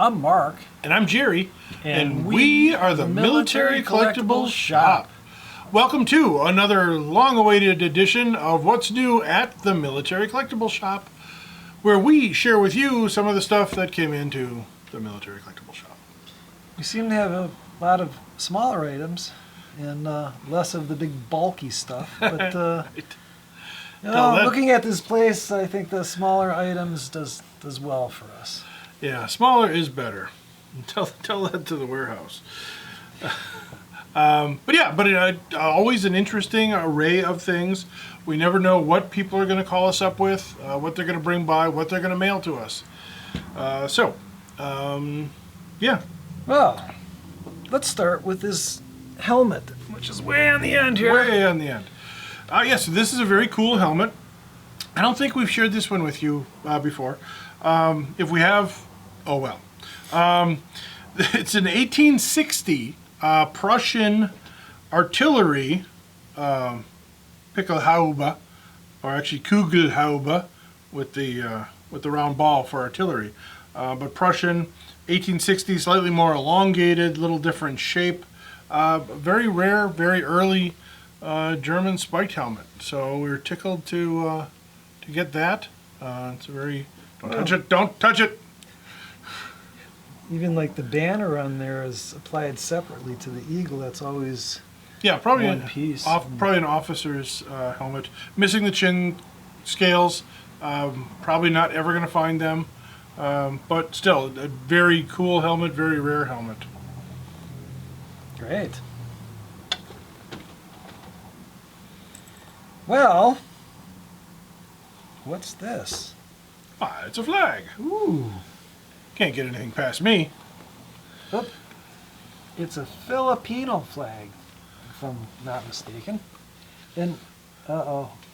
I'm Mark. And I'm Jerry. And we are the Military Collectibles Shop. Welcome to another long-awaited edition of What's New at the Military Collectibles Shop, where we share with you some of the stuff that came into the Military Collectibles Shop. We seem to have a lot of smaller items and less of the big bulky stuff. But Right. Looking at this place, I think the smaller items does well for us. Yeah, smaller is better. Tell that to the warehouse. Always an interesting array of things. We never know what people are going to call us up with, what they're going to bring by, what they're going to mail to us. Yeah. Well, let's start with this helmet, which is way on the end here. Way on the end. So this is a very cool helmet. I don't think we've shared this one with you before. If we have, oh well. It's an 1860 Prussian artillery Pickelhaube, or actually Kugelhaube, with the round ball for artillery. But Prussian, 1860, slightly more elongated, little different shape. Very rare, very early German spiked helmet. So we're tickled to get that. It's a very don't touch it. Even like the banner on there is applied separately to the eagle. That's always probably one piece. Probably an officer's helmet. Missing the chin scales. Probably not ever going to find them. But still, a very cool helmet, very rare helmet. Great. Well, what's this? It's a flag. Ooh. Can't get anything past me. Oh, it's a Filipino flag, if I'm not mistaken. And,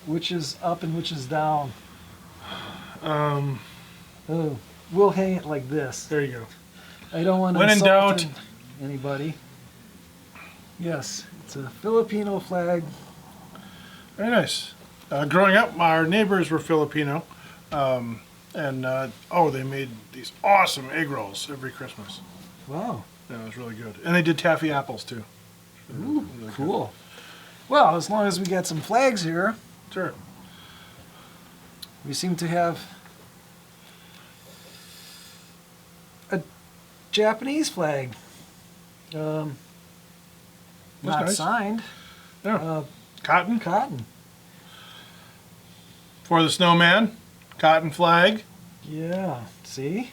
which is up and which is down? We'll hang it like this. There you go. I don't want to insult anybody. Yes, it's a Filipino flag. Very nice. Growing up, our neighbors were Filipino. They made these awesome egg rolls every Christmas. Wow. Yeah, it was really good. And they did taffy apples, too. Ooh, really cool. Good. Well, as long as we got some flags here. Sure. We seem to have a Japanese flag. Not nice. signed. Yeah. Cotton. Cotton. For the snowman. Cotton flag. Yeah, see?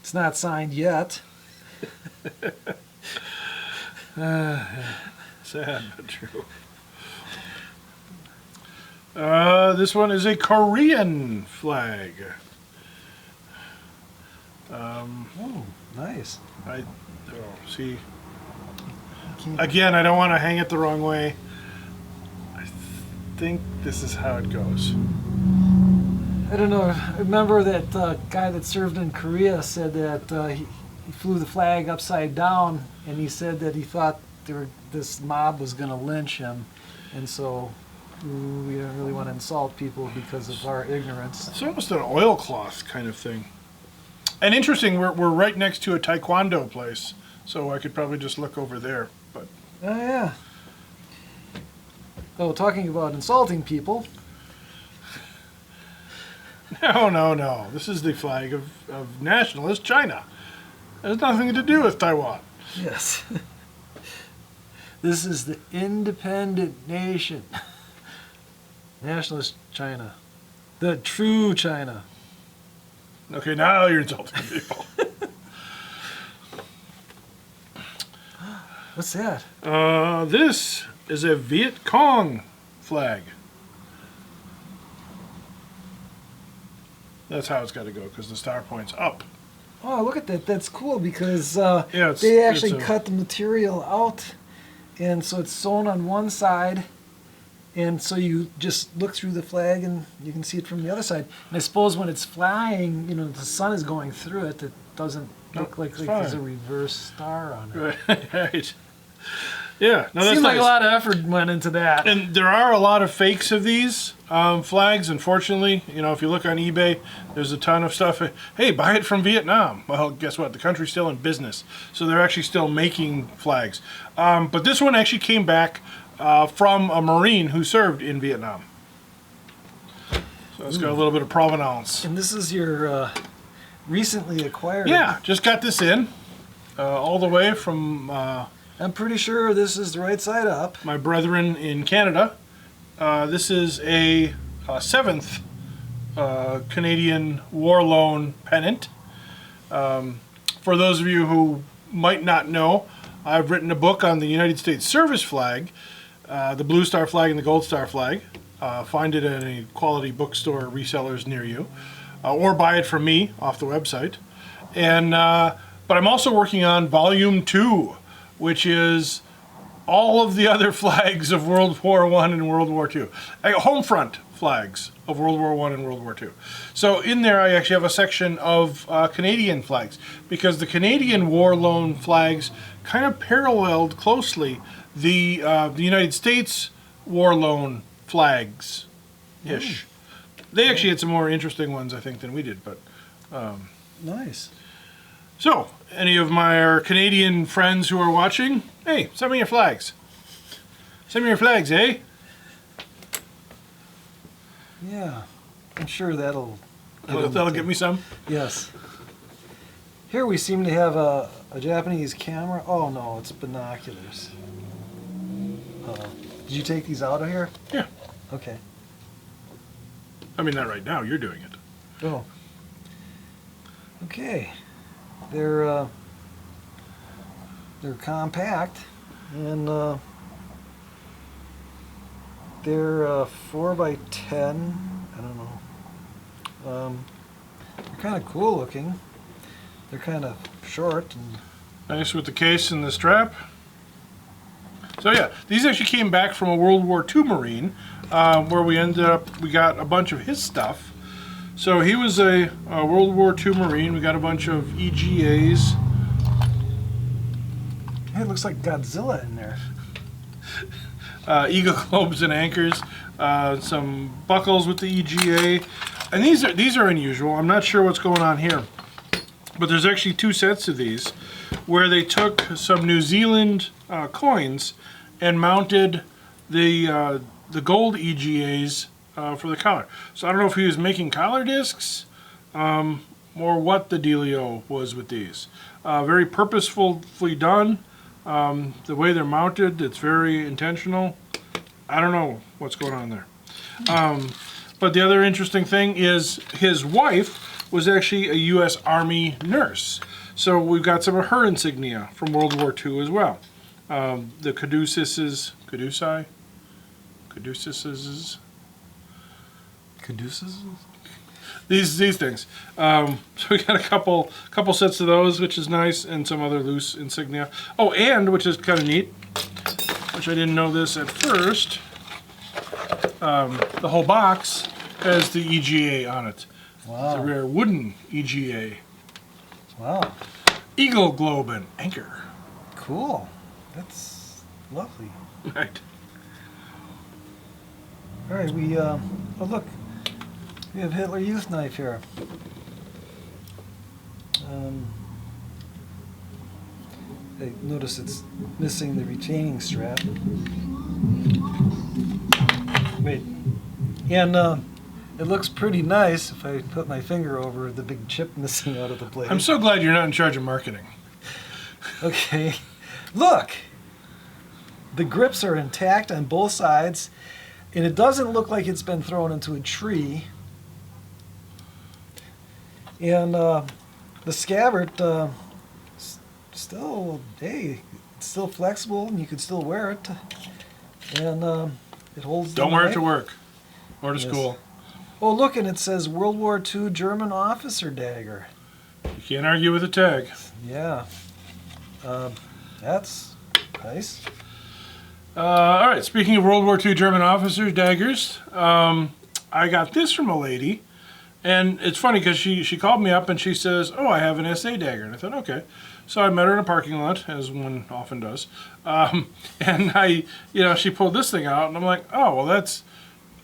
It's not signed yet. Sad but true. This one is a Korean flag. Oh, nice. See. Again, I don't want to hang it the wrong way. I think this is how it goes. I don't know. I remember that guy that served in Korea said that he flew the flag upside down, and he said that he thought this mob was going to lynch him, and so we don't really want to insult people because of our ignorance. It's almost an oilcloth kind of thing. And interesting, we're right next to a taekwondo place, so I could probably just look over there. But oh yeah. Oh, talking about insulting people. No. This is the flag of nationalist China. It has nothing to do with Taiwan. Yes. This is the independent nation. Nationalist China. The true China. Okay, now you're insulting people. What's that? This is a Viet Cong flag. That's how it's got to go, because the star point's up. Oh, look at that. That's cool because they actually cut the material out, and so it's sewn on one side, and so you just look through the flag and you can see it from the other side. And I suppose when it's flying, the sun is going through it, it doesn't look like there's a reverse star on it. Right. Yeah, no, that's Seems like nice. a lot of effort went into that. And there are a lot of fakes of these flags, unfortunately. You know, if you look on eBay, there's a ton of stuff. Hey, buy it from Vietnam. Well, guess what? The country's still in business. So they're actually still making flags. But this one actually came back from a Marine who served in Vietnam. So it's got a little bit of provenance. And this is your recently acquired. Yeah, just got this in all the way from I'm pretty sure this is the right side up. my brethren in Canada. This is a 7th Canadian War Loan pennant. For those of you who might not know, I've written a book on the United States Service flag, the Blue Star flag and the Gold Star flag. Find it at any quality bookstore resellers near you, or buy it from me off the website. And but I'm also working on Volume 2, which is all of the other flags of World War I and World War II. Home front flags of World War I and World War II. So in there I actually have a section of Canadian flags, because the Canadian War Loan flags kind of paralleled closely the United States War Loan flags-ish. They actually had some more interesting ones, I think, than we did. But Nice. so, any of my Canadian friends who are watching, hey, send me your flags. Send me your flags, eh? Yeah. I'm sure that'll. That'll get me some. Yes. Here we seem to have a Japanese camera. Oh no, it's binoculars. Did you take these out of here? Yeah. Okay. I mean, not right now. You're doing it. Oh. Okay. They're compact, and they're 4 by 10. I don't know. They're kind of cool looking. They're kind of short and Nice with the case and the strap. So yeah, these actually came back from a World War II Marine, where we got a bunch of his stuff. So he was a World War II Marine. We got a bunch of EGAs. hey, it looks like Godzilla in there. Eagle globes and anchors, some buckles with the EGA, and these are unusual. I'm not sure what's going on here, but there's actually 2 sets of these, where they took some New Zealand coins and mounted the gold EGAs for the collar. So I don't know if he was making collar discs, or what the dealio was with these. Very purposefully done. The way they're mounted, it's very intentional. I don't know what's going on there. But the other interesting thing is his wife was actually a U.S. Army nurse. So we've got some of her insignia from World War II as well. The Caduceus's. These things. So we got a couple sets of those, which is nice, and some other loose insignia. Oh, and which is kind of neat, which I didn't know this at first. The whole box has the EGA on it. Wow. It's a rare wooden EGA. Wow. Eagle globe and anchor. Cool. That's lovely. Right. All right, oh look, we have Hitler Youth knife here. I notice it's missing the retaining strap. Wait, and it looks pretty nice if I put my finger over the big chip missing out of the blade. I'm so glad you're not in charge of marketing. Okay, look! The grips are intact on both sides, and it doesn't look like it's been thrown into a tree. And the scabbard, still, hey, it's still flexible, and you can still wear it. And it holds. Don't wear it to work or to Yes. school. Oh, look, and it says World War II German officer dagger. You can't argue with a tag. Yeah, that's nice. All right, speaking of World War II German officers' daggers, I got this from a lady And it's funny because she called me up and she says, "Oh, I have an SA dagger." And I thought, okay. So I met her in a parking lot, as one often does. And she pulled this thing out, and I'm like, "Oh, well, that's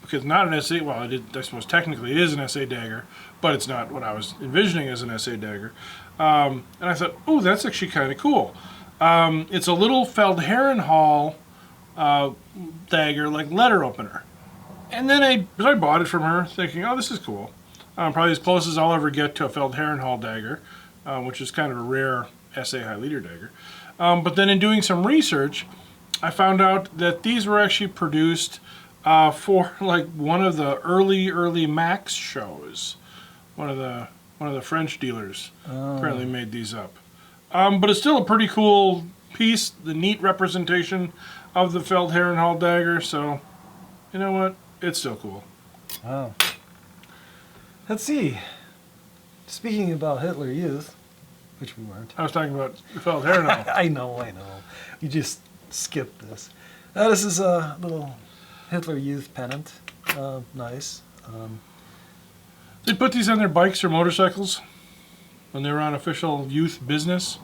because not an SA. Well, I suppose technically it is an SA dagger, but it's not what I was envisioning as an SA dagger." And I thought, "Oh, that's actually kind of cool." It's a little Feldherrenhall dagger, like letter opener. And then I bought it from her, thinking, "Oh, this is cool." Probably as close as I'll ever get to a Feldherrenhall dagger, which is kind of a rare SA high leader dagger. But then in doing some research, I found out that these were actually produced for like one of the early Max shows. One of the French dealers apparently made these up. But it's still a pretty cool piece, the neat representation of the Feldherrenhall dagger. So, you know what? It's still cool. Wow. Let's see. Speaking about Hitler Youth, which we weren't. I was talking about Feldherrenhall. I know. You just skipped this. This is a little Hitler Youth pennant. Nice. They put these on their bikes or motorcycles when they were on official youth business.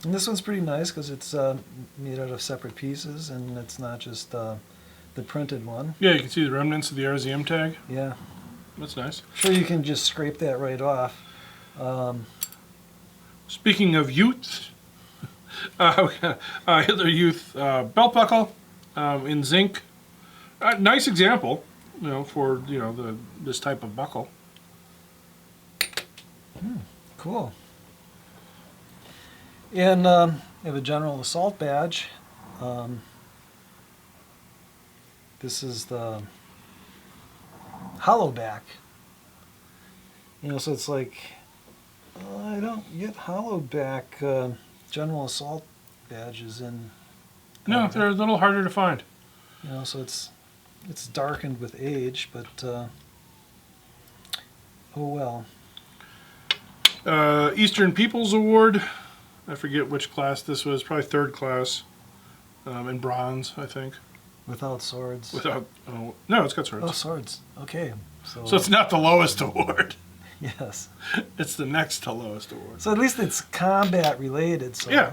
And this one's pretty nice because it's made out of separate pieces, and it's not just the printed one. Yeah, you can see the remnants of the RZM tag. Yeah. That's nice. Sure, you can just scrape that right off. Speaking of youth, Hitler Youth belt buckle in zinc. Nice example, for this type of buckle. Cool. And you have a General Assault badge. This is the hollow back. So it's like, I don't get hollow back General Assault badges in. No, they're a little harder to find. So it's darkened with age, but oh well. Eastern Peoples Award. I forget which class this was. Probably third class. In bronze, I think. Without swords. No, it's got swords. Oh, swords. Okay. So it's not the lowest award. Yes. It's the next to lowest award. So at least it's combat related. So yeah.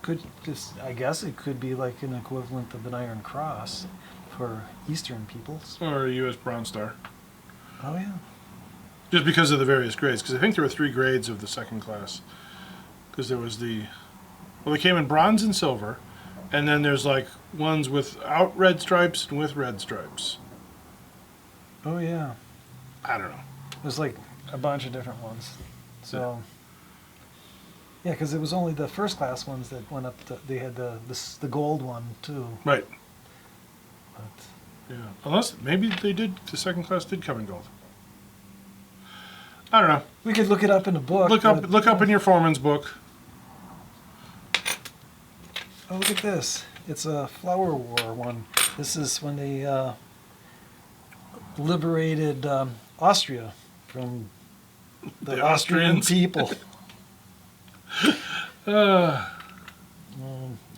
Could just, I guess it could be like an equivalent of an Iron Cross for Eastern peoples. Or a U.S. Bronze Star. Oh yeah. Just because of the various grades, because I think there were 3 grades of the second class. Because there was they came in bronze and silver, and then there's like ones without red stripes and with red stripes. Oh yeah. I don't know. There's like a bunch of different ones. So yeah, because it was only the first class ones that went up. They had the gold one too. Right. But yeah, unless maybe the second class did come in gold. I don't know. We could look it up in a book. Look up in your foreman's book. Oh, look at this. It's a Flower War one. This is when they liberated Austria from the Austrian Austrians. people.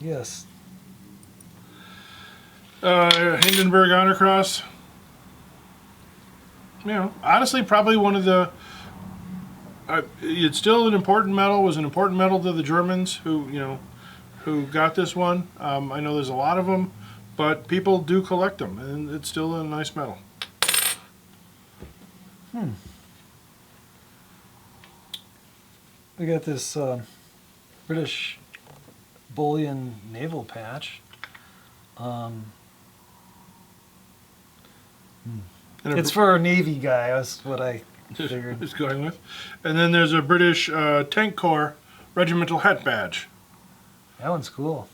Yes. Hindenburg Honor Cross. Honestly, probably one of the. It's still an important medal. Was an important medal to the Germans who got this one. I know there's a lot of them, but people do collect them, and it's still a nice medal. We got this British bullion naval patch. It's for a Navy guy. That's what I figured. It's going with. And then there's a British Tank Corps regimental hat badge. That one's cool.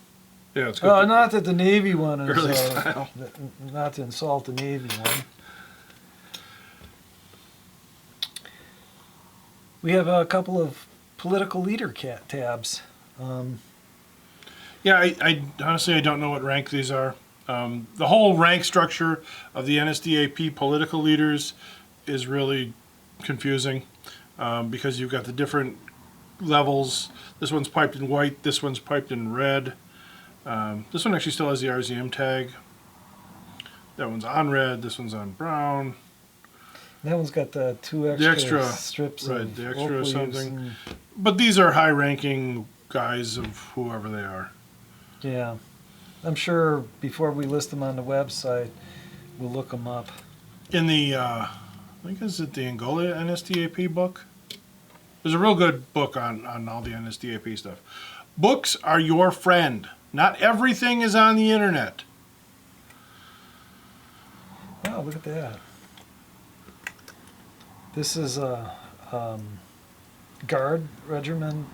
Yeah, it's good. Oh, not that the Navy one is. Early style. Not to insult the Navy one. We have a couple of political leader tabs. Yeah, I honestly I don't know what rank these are. The whole rank structure of the NSDAP political leaders is really confusing because you've got the different levels. This one's piped in white, this one's piped in red. This one actually still has the RZM tag. That one's on red, this one's on brown. That one's got the two The extra, extra, strips right, of the extra oak leaves something. and- But these are high-ranking guys of whoever they are. yeah. I'm sure before we list them on the website, we'll look them up. In the, I think is it the Angola NSDAP book? There's a real good book on all the NSDAP stuff. Books are your friend. Not everything is on the internet. Wow, look at that. This is a guard regiment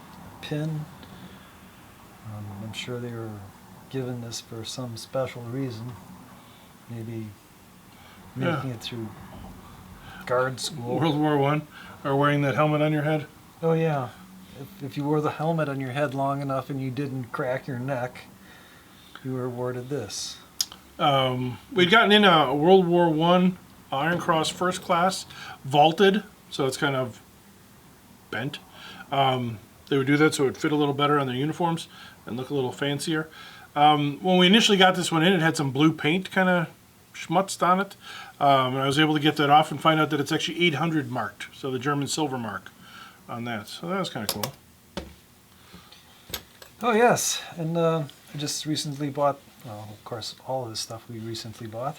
pin. I'm sure they were given this for some special reason. Maybe making it through guard school. World War One, or wearing that helmet on your head. Oh yeah. If you wore the helmet on your head long enough and you didn't crack your neck, you were awarded this. We'd gotten in a World War One Iron Cross First Class, vaulted, so it's kind of bent. They would do that so it would fit a little better on their uniforms and look a little fancier. When we initially got this one in, it had some blue paint kind of schmutzed on it. And I was able to get that off and find out that it's actually 800 marked, so the German silver mark on that. So that was kind of cool. Oh yes, and I just recently bought, well, of course, all of this stuff we recently bought.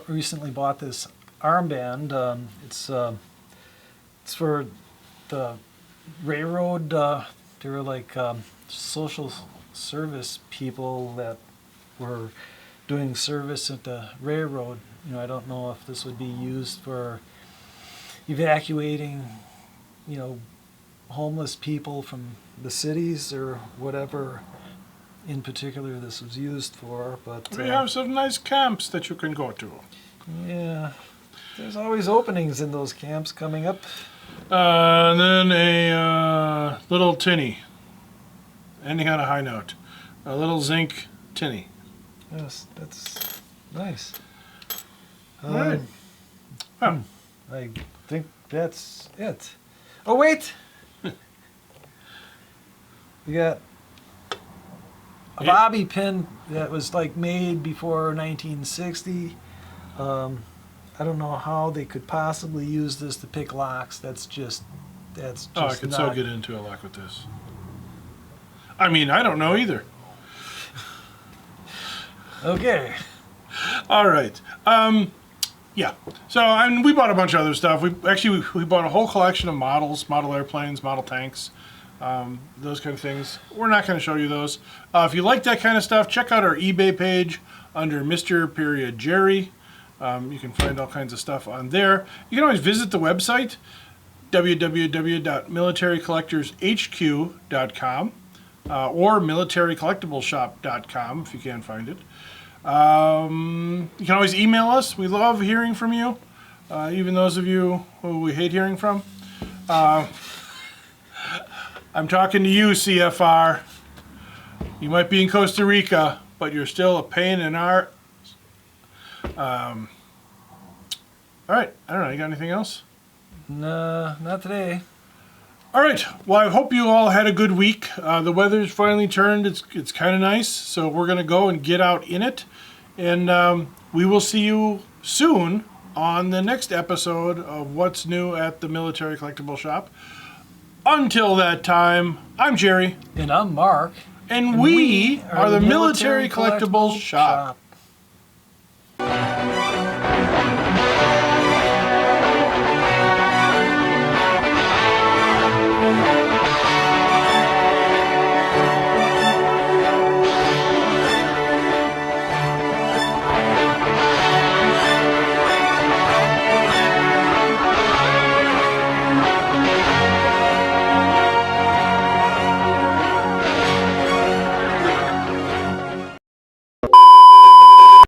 Recently bought this armband. It's for the railroad. They were like social service people that were doing service at the railroad. You know, I don't know if this would be used for evacuating, you know, homeless people from the cities or whatever in particular this was used for, but We have some nice camps that you can go to. yeah, there's always openings in those camps coming up. And then a little tinny, ending on a high note. A little zinc tinny. Yes, that's nice. Right. Well, I think that's it. Oh wait, we got a Yeah. bobby pin that was like made before 1960. I don't know how they could possibly use this to pick locks. That's just oh, I could so not- get into a lock with this. I mean, I don't know either. Okay. All right. Yeah. So I mean, we bought a bunch of other stuff. We bought a whole collection of models, model airplanes, model tanks, those kind of things. We're not going to show you those. If you like that kind of stuff, check out our eBay page under Mr. Jerry. You can find all kinds of stuff on there. You can always visit the website, www.militarycollectorshq.com or militarycollectibleshop.com if you can't find it. You can always email us. We love hearing from you, even those of you who we hate hearing from. I'm talking to you, CFR. You might be in Costa Rica, but you're still a pain in our... all right. I don't know. You got anything else? No, not today. All right. Well, I hope you all had a good week. The weather's finally turned. It's kind of nice. So we're going to go and get out in it. And we will see you soon on the next episode of What's New at the Military Collectible Shop. Until that time, I'm Jerry. And I'm Mark. And we are the Military Collectible Shop.